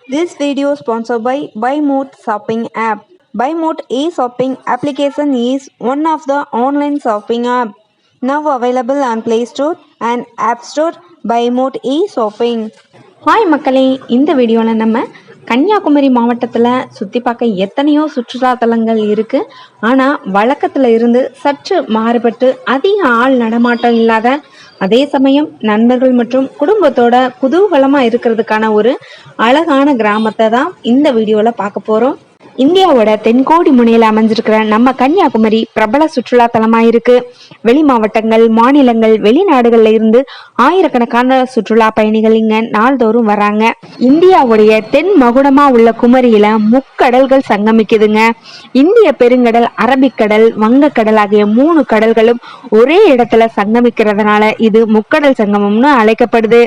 This video is sponsored by BuyMode shopping app. BuyMode e-shopping application is one of the online shopping app now available on Play Store and App Store. BuyMode e-shopping. Hi மக்களே, இந்த வீடியோவில் நம்ம கன்னியாகுமரி மாவட்டத்தில் சுற்றி பார்க்க எத்தனையோ சுற்றுலா தலங்கள் இருக்குது. ஆனால் வழக்கத்தில் இருந்து சற்று மாறுபட்டு அதிக ஆள் நடமாட்டம் இல்லாத, அதே சமயம் நண்பர்கள் மற்றும் குடும்பத்தோட குதூகலமாக இருக்கிறதுக்கான ஒரு அழகான கிராமத்தை தான் இந்த வீடியோவில் பார்க்க போகிறோம். இந்தியாவோட தென்கோடி முனையில் அமைஞ்சிருக்கிற நம்ம கன்னியாகுமரி பிரபல சுற்றுலா தலமா இருக்கு. வெளி மாவட்டங்கள், மாநிலங்கள், வெளிநாடுகள்ல இருந்து ஆயிரக்கணக்கான சுற்றுலா பயணிகள் இங்க நாள்தோறும் வராங்க. இந்தியாவுடைய தென் மகுடமா உள்ள குமரியில முக்கடல்கள் சங்கமிக்குதுங்க. இந்திய பெருங்கடல், அரபிக்கடல், வங்கக்கடல் ஆகிய 3 கடல்களும் ஒரே இடத்துல சங்கமிக்கிறதுனால இது முக்கடல் சங்கமம்னு அழைக்கப்படுது.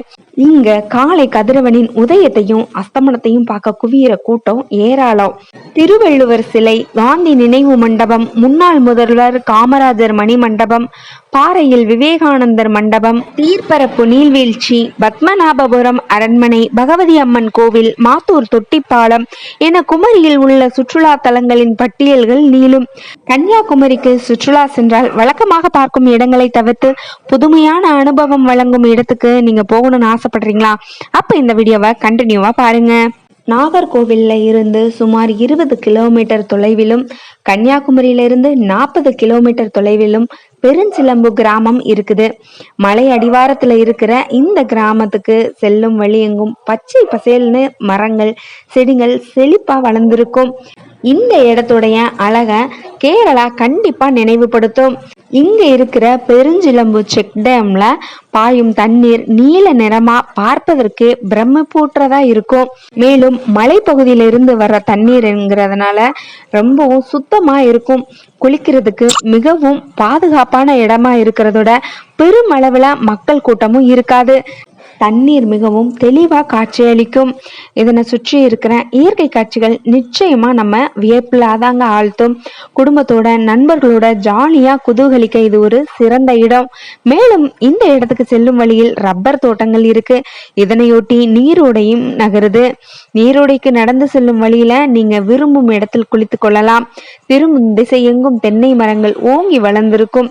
இங்க காலை கதிரவனின் உதயத்தையும் அஸ்தமனத்தையும் பார்க்க குவியிற கூட்டம் ஏராளம். திருவள்ளுவர் சிலை, காந்தி நினைவு மண்டபம், முன்னாள் முதல்வர் காமராஜர் மணி மண்டபம், பாறையில் விவேகானந்தர் மண்டபம், தீர்ப்பரப்பு நீர்வீழ்ச்சி, பத்மநாபபுரம் அரண்மனை, பகவதி அம்மன் கோவில், மாத்தூர் தொட்டிப்பாலம் என குமரியில் உள்ள சுற்றுலா தலங்களின் பட்டியல்கள் நீளும். கன்னியாகுமரிக்கு சுற்றுலா சென்றால் வழக்கமாக பார்க்கும் இடங்களை தவிர்த்து புதுமையான அனுபவம் வழங்கும் இடத்துக்கு நீங்க போகணும்னு ஆசைப்படுறீங்களா? அப்ப இந்த வீடியோவை கண்டினியூவா பாருங்க. நாகர்கோவில்ல இருந்து சுமார் 20 கிலோமீட்டர் தொலைவிலும், கன்னியாகுமரியிலிருந்து 40 கிலோமீட்டர் தொலைவிலும் பெருஞ்சிலம்பு கிராமம் இருக்குது. மலை அடிவாரத்துல இருக்கிற இந்த கிராமத்துக்கு செல்லும் வழி எங்கும் பச்சை பசேல்னு மரங்கள், செடிகள் செழிப்பா வளர்ந்திருக்கும். இந்த இடத்துடைய அழக கேரளா கண்டிப்பா நினைவுபடுத்தும். இங்க இருக்கிற பெருஞ்சிலம்பு செக் டேம்ல பாயும் தண்ணீர் நீல நிறமா பார்ப்பதற்கு பிரம்மபூற்றதா இருக்கும். மேலும் மலைப்பகுதியிலிருந்து வர்ற தண்ணீர்ங்கிறதுனால ரொம்பவும் சுத்தமா இருக்கும். குளிக்கிறதுக்கு மிகவும் பாதுகாப்பான இடமா இருக்கிறதோட பெருமளவுல மக்கள் கூட்டமும் இருக்காது. தண்ணீர் மிகவும் தெளிவா காட்சியளிக்கும். இதனை சுற்றி இருக்கிற இயற்கை காட்சிகள் நிச்சயமா நம்ம வியப்பில்லாதாங்க ஆழ்த்தும். குடும்பத்தோட, நண்பர்களோட ஜாலியா குதூகலிக்க இது ஒரு சிறந்த இடம். மேலும் இந்த இடத்துக்கு செல்லும் வழியில் ரப்பர் தோட்டங்கள் இருக்கு. இதனையொட்டி நீரோடையும் நகருது. நீரோடைக்கு நடந்து செல்லும் வழியில நீங்க விரும்பும் இடத்தில் குளித்து கொள்ளலாம். திரும்பும் திசை எங்கும் தென்னை மரங்கள் ஓங்கி வளர்ந்திருக்கும்.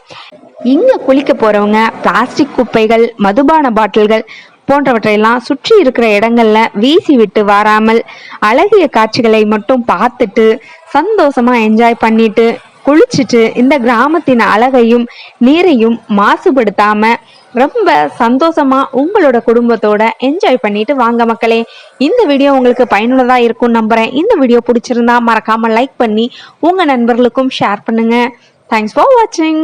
இங்க குளிக்க போறவங்க பிளாஸ்டிக் குப்பைகள், மதுபான பாட்டில்கள் போன்றவற்றையெல்லாம் சுற்றி இருக்கிற இடங்கள்ல வீசி விட்டு வராமல் அழகிய காட்சிகளை மட்டும் பார்த்துட்டு சந்தோஷமா என்ஜாய் பண்ணிட்டு குளிச்சுட்டு இந்த கிராமத்தின் அழகையும் நீரையும் மாசுபடுத்தாம ரொம்ப சந்தோஷமா உங்களோட குடும்பத்தோட என்ஜாய் பண்ணிட்டு வாங்க மக்களே. இந்த வீடியோ உங்களுக்கு பயனுள்ளதா இருக்கும் நம்புறேன். இந்த வீடியோ பிடிச்சிருந்தா மறக்காம லைக் பண்ணி உங்க நண்பர்களுக்கும் ஷேர் பண்ணுங்க. தேங்க்ஸ் ஃபார் வாட்சிங்.